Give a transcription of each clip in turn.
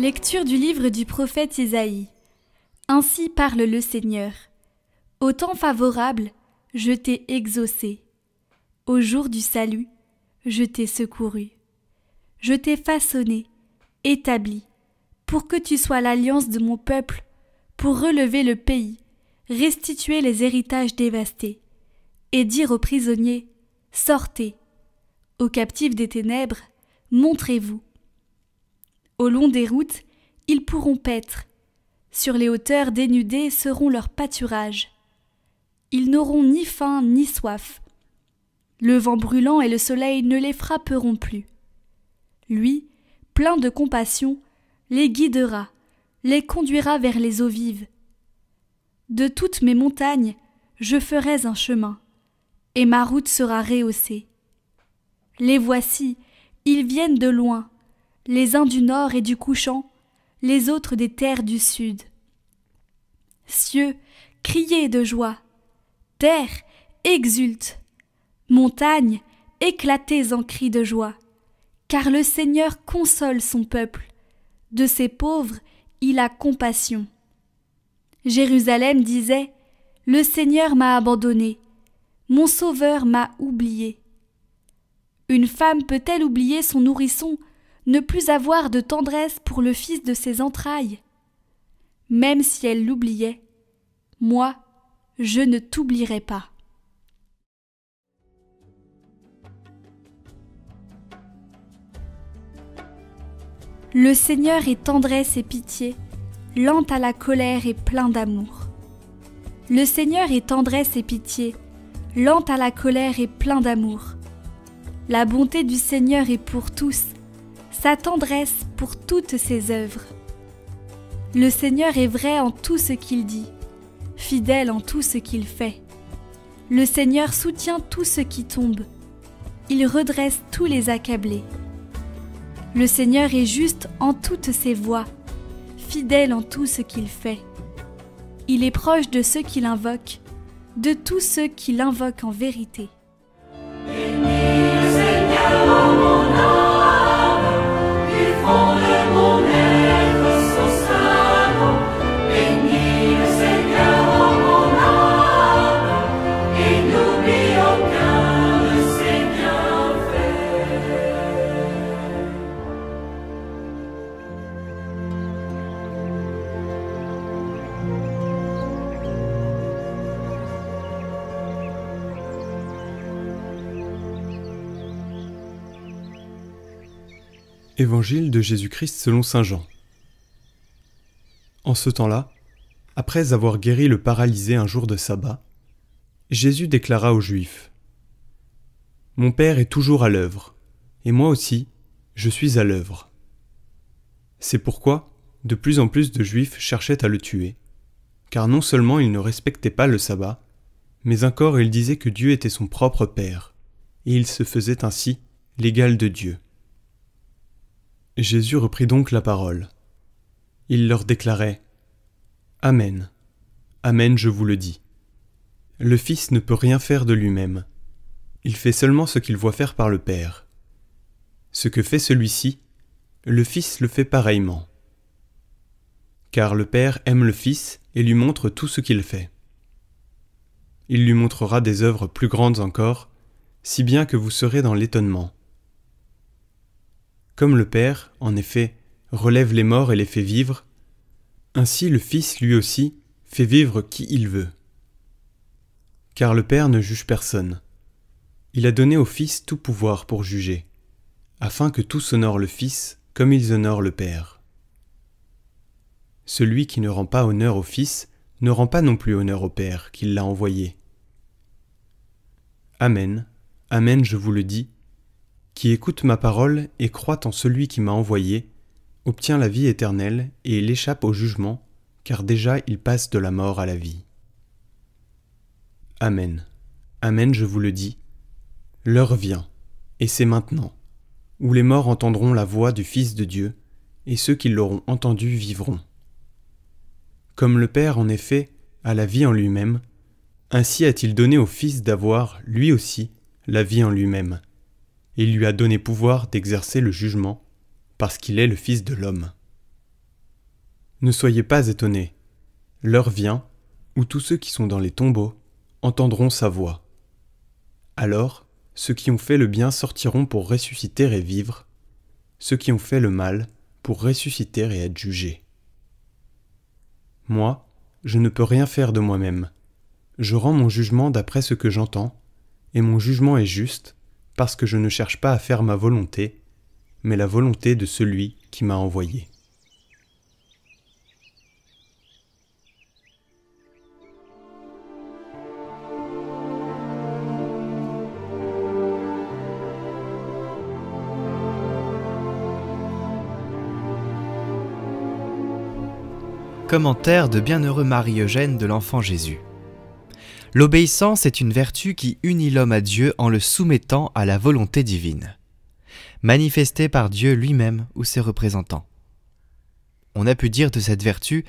Lecture du livre du prophète Isaïe. Ainsi parle le Seigneur. Au temps favorable, je t'ai exaucé. Au jour du salut, je t'ai secouru. Je t'ai façonné, établi, pour que tu sois l'alliance de mon peuple, pour relever le pays, restituer les héritages dévastés, et dire aux prisonniers, sortez. Aux captifs des ténèbres, montrez-vous. Au long des routes, ils pourront paître. Sur les hauteurs dénudées seront leurs pâturages. Ils n'auront ni faim ni soif. Le vent brûlant et le soleil ne les frapperont plus. Lui, plein de compassion, les guidera, les conduira vers les eaux vives. De toutes mes montagnes, je ferai un chemin, et ma route sera rehaussée. Les voici, ils viennent de loin, les uns du nord et du couchant, les autres des terres du sud. Cieux, criez de joie, terre, exulte, montagnes, éclatez en cris de joie, car le Seigneur console son peuple, de ses pauvres il a compassion. Jérusalem disait, le Seigneur m'a abandonné, mon Sauveur m'a oublié. Une femme peut-elle oublier son nourrisson, ne plus avoir de tendresse pour le fils de ses entrailles? Même si elle l'oubliait, moi, je ne t'oublierai pas. Le Seigneur est tendresse et pitié, lent à la colère et plein d'amour. Le Seigneur est tendresse et pitié, lent à la colère et plein d'amour. La bonté du Seigneur est pour tous, sa tendresse pour toutes ses œuvres. Le Seigneur est vrai en tout ce qu'il dit, fidèle en tout ce qu'il fait. Le Seigneur soutient tout ce qui tombe, il redresse tous les accablés. Le Seigneur est juste en toutes ses voies, fidèle en tout ce qu'il fait. Il est proche de ceux qui l'invoquent, de tous ceux qui l'invoquent en vérité. Évangile de Jésus-Christ selon saint Jean. En ce temps-là, après avoir guéri le paralysé un jour de sabbat, Jésus déclara aux Juifs : « Mon Père est toujours à l'œuvre, et moi aussi, je suis à l'œuvre. » C'est pourquoi de plus en plus de Juifs cherchaient à le tuer, car non seulement il ne respectait pas le sabbat, mais encore il disait que Dieu était son propre Père, et il se faisait ainsi l'égal de Dieu. Jésus reprit donc la parole. Il leur déclarait : « Amen, Amen, je vous le dis. Le Fils ne peut rien faire de lui-même. Il fait seulement ce qu'il voit faire par le Père. Ce que fait celui-ci, le Fils le fait pareillement. Car le Père aime le Fils et lui montre tout ce qu'il fait. Il lui montrera des œuvres plus grandes encore, si bien que vous serez dans l'étonnement. Comme le Père, en effet, relève les morts et les fait vivre, ainsi le Fils lui aussi fait vivre qui il veut. Car le Père ne juge personne. Il a donné au Fils tout pouvoir pour juger, afin que tous honorent le Fils comme ils honorent le Père. Celui qui ne rend pas honneur au Fils ne rend pas non plus honneur au Père qui l'a envoyé. Amen, Amen, je vous le dis, qui écoute ma parole et croit en celui qui m'a envoyé, obtient la vie éternelle et il échappe au jugement, car déjà il passe de la mort à la vie. Amen, Amen, je vous le dis, l'heure vient, et c'est maintenant, où les morts entendront la voix du Fils de Dieu, et ceux qui l'auront entendu vivront. Comme le Père, en effet, a la vie en lui-même, ainsi a-t-il donné au Fils d'avoir, lui aussi, la vie en lui-même. Il lui a donné pouvoir d'exercer le jugement, parce qu'il est le Fils de l'homme. Ne soyez pas étonnés. L'heure vient où tous ceux qui sont dans les tombeaux entendront sa voix. Alors, ceux qui ont fait le bien sortiront pour ressusciter et vivre, ceux qui ont fait le mal pour ressusciter et être jugés. Moi, je ne peux rien faire de moi-même. Je rends mon jugement d'après ce que j'entends, et mon jugement est juste, parce que je ne cherche pas à faire ma volonté, mais la volonté de celui qui m'a envoyé. Commentaire de Bienheureux Marie-Eugène de l'Enfant Jésus. L'obéissance est une vertu qui unit l'homme à Dieu en le soumettant à la volonté divine, manifestée par Dieu lui-même ou ses représentants. On a pu dire de cette vertu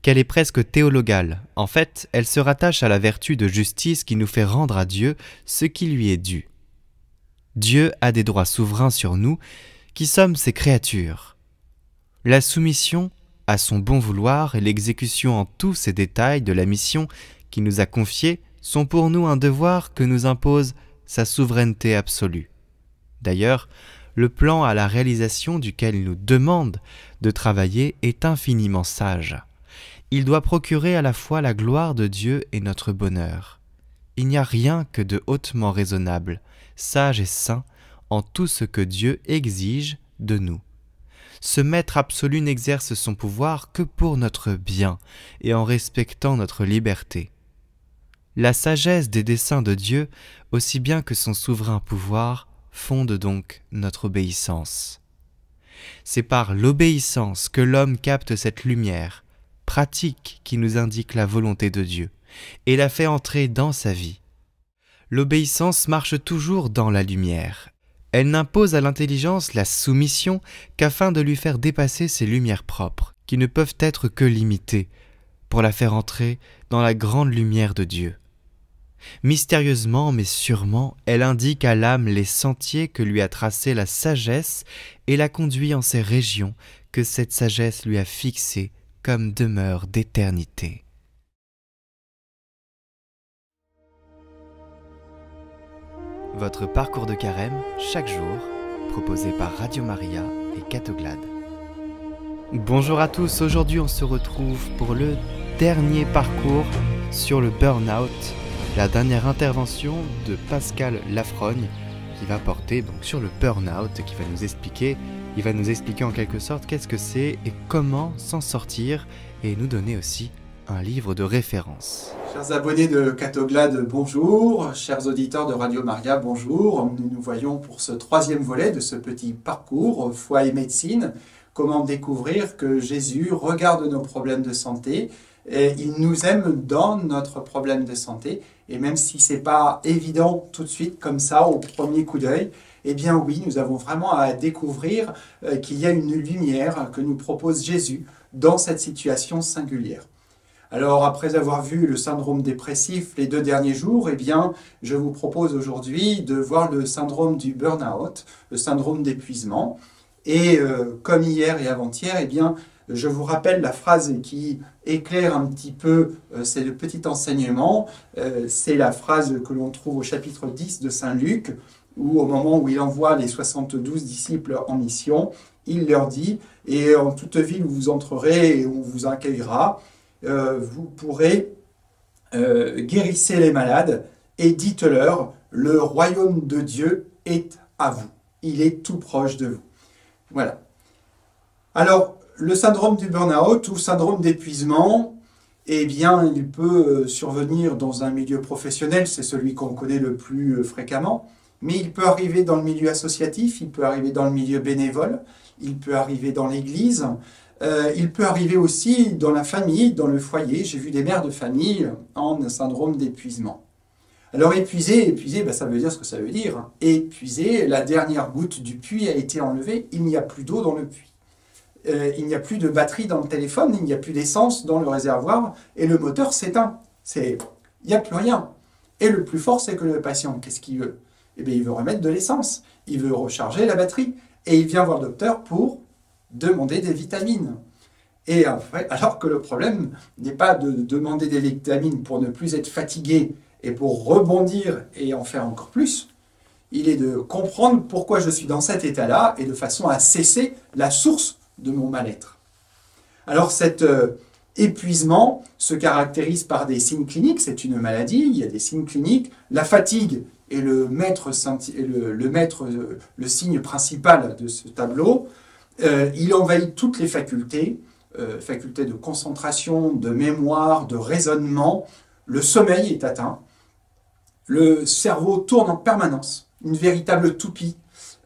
qu'elle est presque théologale. En fait, elle se rattache à la vertu de justice qui nous fait rendre à Dieu ce qui lui est dû. Dieu a des droits souverains sur nous, qui sommes ses créatures. La soumission à son bon vouloir et l'exécution en tous ses détails de la mission qu'il nous a confiée sont pour nous un devoir que nous impose sa souveraineté absolue. D'ailleurs, le plan à la réalisation duquel il nous demande de travailler est infiniment sage. Il doit procurer à la fois la gloire de Dieu et notre bonheur. Il n'y a rien que de hautement raisonnable, sage et saint en tout ce que Dieu exige de nous. Ce maître absolu n'exerce son pouvoir que pour notre bien et en respectant notre liberté. La sagesse des desseins de Dieu, aussi bien que son souverain pouvoir, fonde donc notre obéissance. C'est par l'obéissance que l'homme capte cette lumière, pratique qui nous indique la volonté de Dieu, et la fait entrer dans sa vie. L'obéissance marche toujours dans la lumière. Elle n'impose à l'intelligence la soumission qu'afin de lui faire dépasser ses lumières propres, qui ne peuvent être que limitées, pour la faire entrer dans la grande lumière de Dieu. Mystérieusement mais sûrement, elle indique à l'âme les sentiers que lui a tracés la sagesse et la conduit en ces régions que cette sagesse lui a fixées comme demeure d'éternité. Votre parcours de carême, chaque jour, proposé par Radio Maria et Catoglade. Bonjour à tous, aujourd'hui on se retrouve pour le dernier parcours sur le burn-out, la dernière intervention de Pascal Lafrogne qui va porter donc sur le burn-out, qui va nous expliquer, en quelque sorte qu'est-ce que c'est et comment s'en sortir, et nous donner aussi un livre de référence. Chers abonnés de Catoglade, bonjour. Chers auditeurs de Radio Maria, bonjour. Nous nous voyons pour ce troisième volet de ce petit parcours Foi et médecine. Comment découvrir que Jésus regarde nos problèmes de santé et il nous aime dans notre problème de santé. Et même si ce n'est pas évident tout de suite comme ça au premier coup d'œil, eh bien oui, nous avons vraiment à découvrir qu'il y a une lumière que nous propose Jésus dans cette situation singulière. Alors, après avoir vu le syndrome dépressif les 2 derniers jours, eh bien, je vous propose aujourd'hui de voir le syndrome du burn-out, le syndrome d'épuisement. Et comme hier et avant-hier, eh bien, je vous rappelle la phrase qui éclaire un petit peu, c'est le petit enseignement, c'est la phrase que l'on trouve au chapitre 10 de Saint Luc, où au moment où il envoie les 72 disciples en mission, il leur dit « Et en toute ville où vous entrerez et on vous accueillera, vous pourrez guérissez les malades et dites-leur, le royaume de Dieu est à vous. Il est tout proche de vous. » Voilà. Alors, le syndrome du burn-out ou syndrome d'épuisement, eh bien, il peut survenir dans un milieu professionnel, c'est celui qu'on connaît le plus fréquemment, mais il peut arriver dans le milieu associatif, il peut arriver dans le milieu bénévole, il peut arriver dans l'église, il peut arriver aussi dans la famille, dans le foyer. J'ai vu des mères de famille en syndrome d'épuisement. Alors épuisé, ça veut dire ce que ça veut dire. Épuisé, la dernière goutte du puits a été enlevée, il n'y a plus d'eau dans le puits. Il n'y a plus de batterie dans le téléphone, il n'y a plus d'essence dans le réservoir et le moteur s'éteint. Il n'y a plus rien. Et le plus fort, c'est que le patient, qu'est-ce qu'il veut? Eh bien, il veut remettre de l'essence, il veut recharger la batterie et il vient voir le docteur pour demander des vitamines. Et après, alors que le problème n'est pas de demander des vitamines pour ne plus être fatigué et pour rebondir et en faire encore plus, il est de comprendre pourquoi je suis dans cet état-là et de façon à cesser la source de mon mal-être. Alors cet épuisement se caractérise par des signes cliniques, c'est une maladie, il y a des signes cliniques. La fatigue est le signe principal de ce tableau. Il envahit toutes les facultés, facultés de concentration, de mémoire, de raisonnement. Le sommeil est atteint. Le cerveau tourne en permanence, une véritable toupie,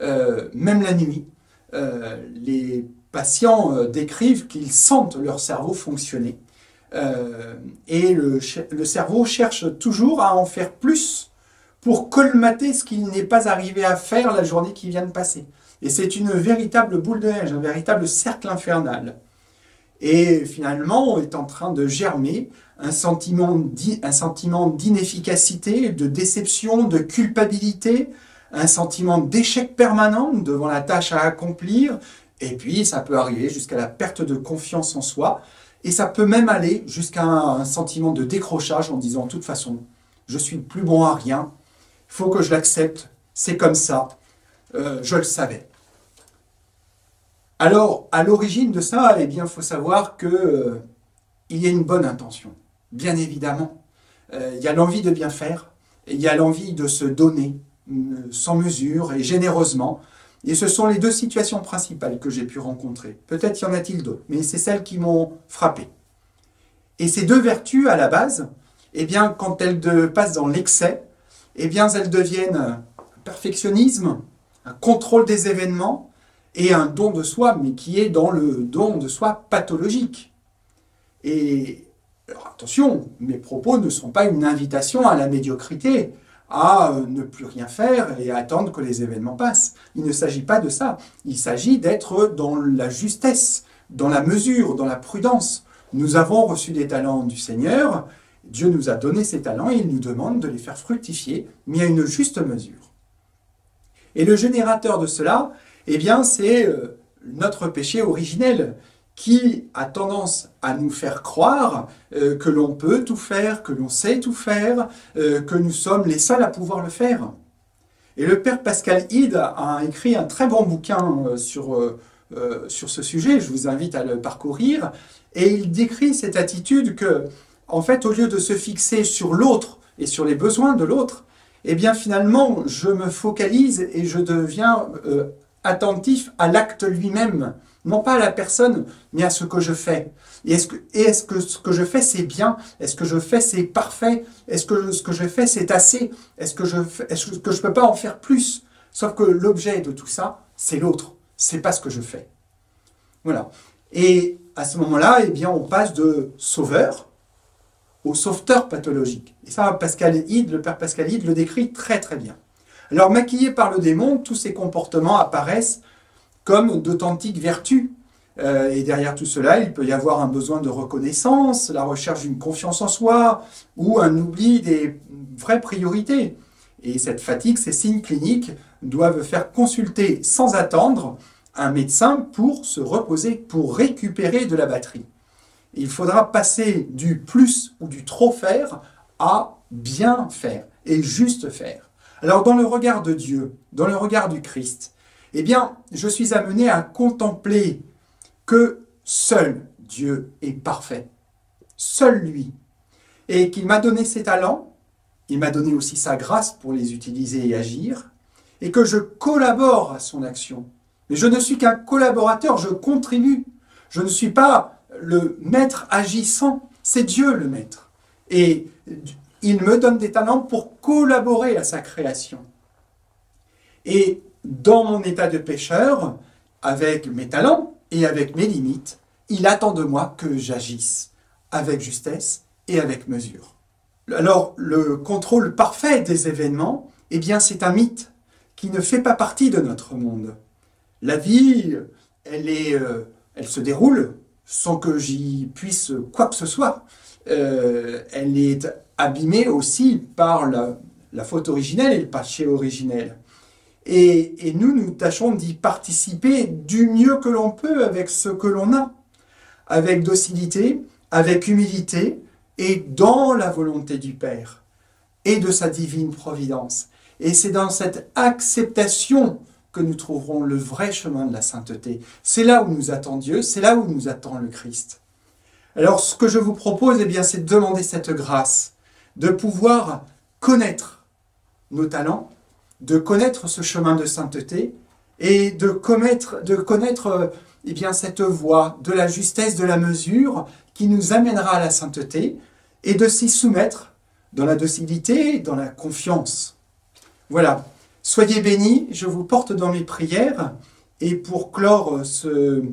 même la nuit. Les patients décrivent qu'ils sentent leur cerveau fonctionner. Et le cerveau cherche toujours à en faire plus pour colmater ce qu'il n'est pas arrivé à faire la journée qui vient de passer. Et c'est une véritable boule de neige, un véritable cercle infernal. Et finalement, on est en train de germer un sentiment d'inefficacité, de déception, de culpabilité, un sentiment d'échec permanent devant la tâche à accomplir. Et puis, ça peut arriver jusqu'à la perte de confiance en soi. Et ça peut même aller jusqu'à un sentiment de décrochage en disant, de toute façon, je suis plus bon à rien, il faut que je l'accepte, c'est comme ça, je le savais. Alors, à l'origine de ça, eh bien, il faut savoir qu'il y a une bonne intention, bien évidemment. Il y a l'envie de bien faire, et il y a l'envie de se donner sans mesure et généreusement. Et ce sont les deux situations principales que j'ai pu rencontrer. Peut-être y en a-t-il d'autres, mais c'est celles qui m'ont frappé. Et ces deux vertus, à la base, eh bien, quand elles passent dans l'excès, eh bien, elles deviennent un perfectionnisme, un contrôle des événements, et un don de soi, mais qui est dans le don de soi pathologique. Et alors attention, mes propos ne sont pas une invitation à la médiocrité, à ne plus rien faire et à attendre que les événements passent. Il ne s'agit pas de ça. Il s'agit d'être dans la justesse, dans la mesure, dans la prudence. Nous avons reçu des talents du Seigneur, Dieu nous a donné ces talents et il nous demande de les faire fructifier, mais à une juste mesure. Et le générateur de cela, eh bien, c'est notre péché originel qui a tendance à nous faire croire que l'on peut tout faire, que l'on sait tout faire, que nous sommes les seuls à pouvoir le faire. Et le père Pascal Hide a écrit un très bon bouquin sur ce sujet, je vous invite à le parcourir, et il décrit cette attitude que, en fait, au lieu de se fixer sur l'autre et sur les besoins de l'autre, eh bien, finalement, je me focalise et je deviens attentif à l'acte lui-même, non pas à la personne, mais à ce que je fais. Et est-ce que ce que je fais, c'est bien? Est-ce que je fais, c'est parfait? Est-ce que ce que je fais, c'est assez? Est-ce que je ne peux pas en faire plus? Sauf que l'objet de tout ça, c'est l'autre. C'est pas ce que je fais. Voilà. Et à ce moment-là, eh bien, on passe de sauveur au sauveteur pathologique. Et ça, le père Pascal Hide le décrit très très bien. Alors, maquillés par le démon, tous ces comportements apparaissent comme d'authentiques vertus. Et derrière tout cela, il peut y avoir un besoin de reconnaissance, la recherche d'une confiance en soi, ou un oubli des vraies priorités. Et cette fatigue, ces signes cliniques, doivent faire consulter sans attendre un médecin pour se reposer, pour récupérer de la batterie. Il faudra passer du plus ou du trop faire à bien faire et juste faire. Alors dans le regard de Dieu, dans le regard du Christ, eh bien, je suis amené à contempler que seul Dieu est parfait, seul lui, et qu'il m'a donné ses talents, il m'a donné aussi sa grâce pour les utiliser et agir, et que je collabore à son action. Mais je ne suis qu'un collaborateur, je contribue. Je ne suis pas le maître agissant, c'est Dieu le maître. Et il me donne des talents pour collaborer à sa création. Et dans mon état de pécheur, avec mes talents et avec mes limites, il attend de moi que j'agisse avec justesse et avec mesure. Alors, le contrôle parfait des événements, eh bien, c'est un mythe qui ne fait pas partie de notre monde. La vie, elle se déroule sans que j'y puisse quoi que ce soit. Elle est abîmée aussi par la faute originelle et le péché originel. Et nous tâchons d'y participer du mieux que l'on peut avec ce que l'on a. avec docilité, avec humilité, et dans la volonté du Père et de sa divine providence. Et c'est dans cette acceptation que nous trouverons le vrai chemin de la sainteté. C'est là où nous attend Dieu, c'est là où nous attend le Christ. Alors ce que je vous propose, eh bien, c'est de demander cette grâce, de pouvoir connaître nos talents, de connaître ce chemin de sainteté et de connaître eh bien, cette voie de la justesse, de la mesure qui nous amènera à la sainteté et de s'y soumettre dans la docilité, dans la confiance. Voilà. Soyez bénis, je vous porte dans mes prières et pour clore ce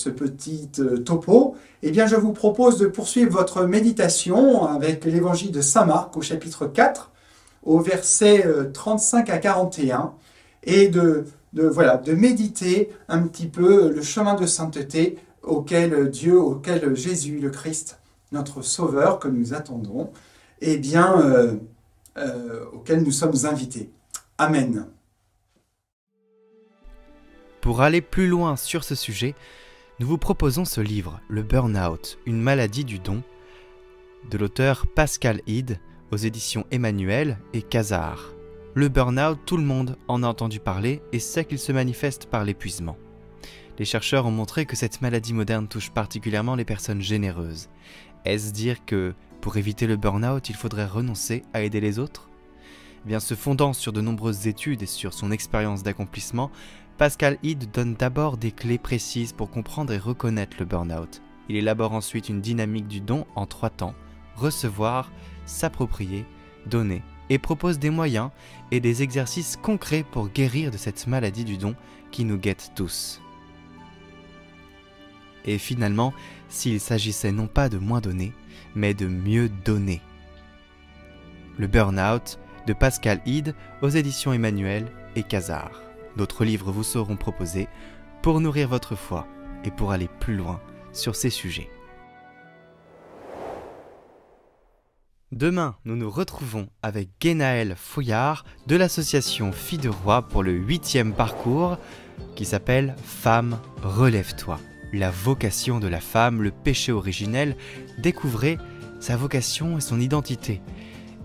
petit topo, eh bien, je vous propose de poursuivre votre méditation avec l'évangile de Saint Marc au chapitre 4, au verset 35 à 41, et de méditer un petit peu le chemin de sainteté auquel Jésus, le Christ, notre Sauveur que nous attendons, eh bien, auquel nous sommes invités. Amen. Pour aller plus loin sur ce sujet, nous vous proposons ce livre, Le Burn-out, une maladie du don, de l'auteur Pascal Hide, aux éditions Emmanuel et Casar. Le burn-out, tout le monde en a entendu parler et sait qu'il se manifeste par l'épuisement. Les chercheurs ont montré que cette maladie moderne touche particulièrement les personnes généreuses. Est-ce dire que, pour éviter le burn-out, il faudrait renoncer à aider les autres ? Eh bien, se fondant sur de nombreuses études et sur son expérience d'accomplissement, Pascal Hide donne d'abord des clés précises pour comprendre et reconnaître le burn-out. Il élabore ensuite une dynamique du don en 3 temps, recevoir, s'approprier, donner, et propose des moyens et des exercices concrets pour guérir de cette maladie du don qui nous guette tous. Et finalement, s'il s'agissait non pas de moins donner, mais de mieux donner. Le Burn-out de Pascal Hide aux éditions Emmanuel et Casar. D'autres livres vous seront proposés pour nourrir votre foi et pour aller plus loin sur ces sujets. Demain, nous nous retrouvons avec Guénaël Fouillard de l'association Filles de Roi pour le 8e parcours qui s'appelle « Femme, relève-toi ». La vocation de la femme, le péché originel, découvrez sa vocation et son identité.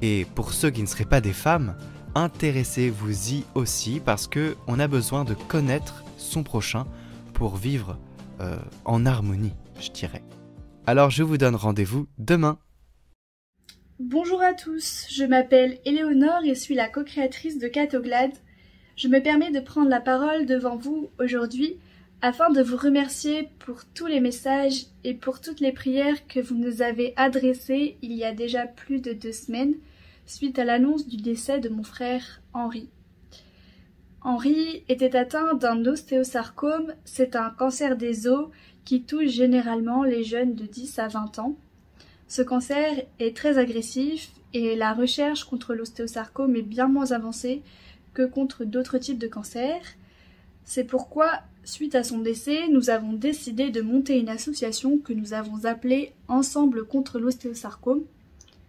Et pour ceux qui ne seraient pas des femmes, intéressez-vous-y aussi parce qu'on a besoin de connaître son prochain pour vivre en harmonie, je dirais. Alors je vous donne rendez-vous demain. Bonjour à tous, je m'appelle Éléonore et suis la co-créatrice de Catoglade. Je me permets de prendre la parole devant vous aujourd'hui afin de vous remercier pour tous les messages et pour toutes les prières que vous nous avez adressées il y a déjà plus de 2 semaines suite à l'annonce du décès de mon frère Henri. Henri était atteint d'un ostéosarcome, c'est un cancer des os qui touche généralement les jeunes de 10 à 20 ans. Ce cancer est très agressif et la recherche contre l'ostéosarcome est bien moins avancée que contre d'autres types de cancers. C'est pourquoi, suite à son décès, nous avons décidé de monter une association que nous avons appelée Ensemble contre l'ostéosarcome.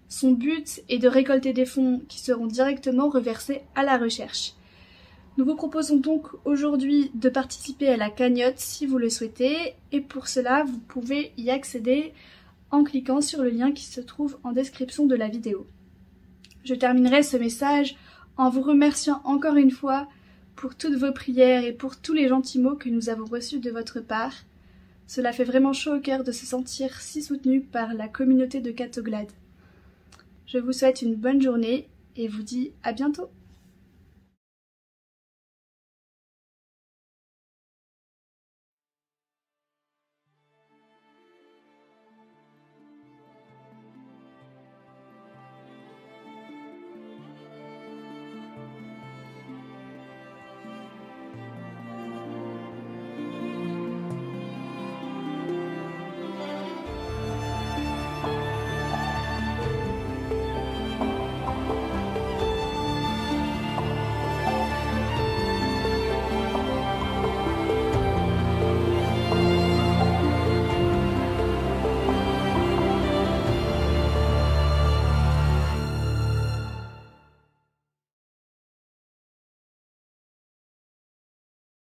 Son but est de récolter des fonds qui seront directement reversés à la recherche. Nous vous proposons donc aujourd'hui de participer à la cagnotte si vous le souhaitez et pour cela vous pouvez y accéder en cliquant sur le lien qui se trouve en description de la vidéo. Je terminerai ce message en vous remerciant encore une fois pour toutes vos prières et pour tous les gentils mots que nous avons reçus de votre part. Cela fait vraiment chaud au cœur de se sentir si soutenu par la communauté de Catoglade. Je vous souhaite une bonne journée et vous dis à bientôt.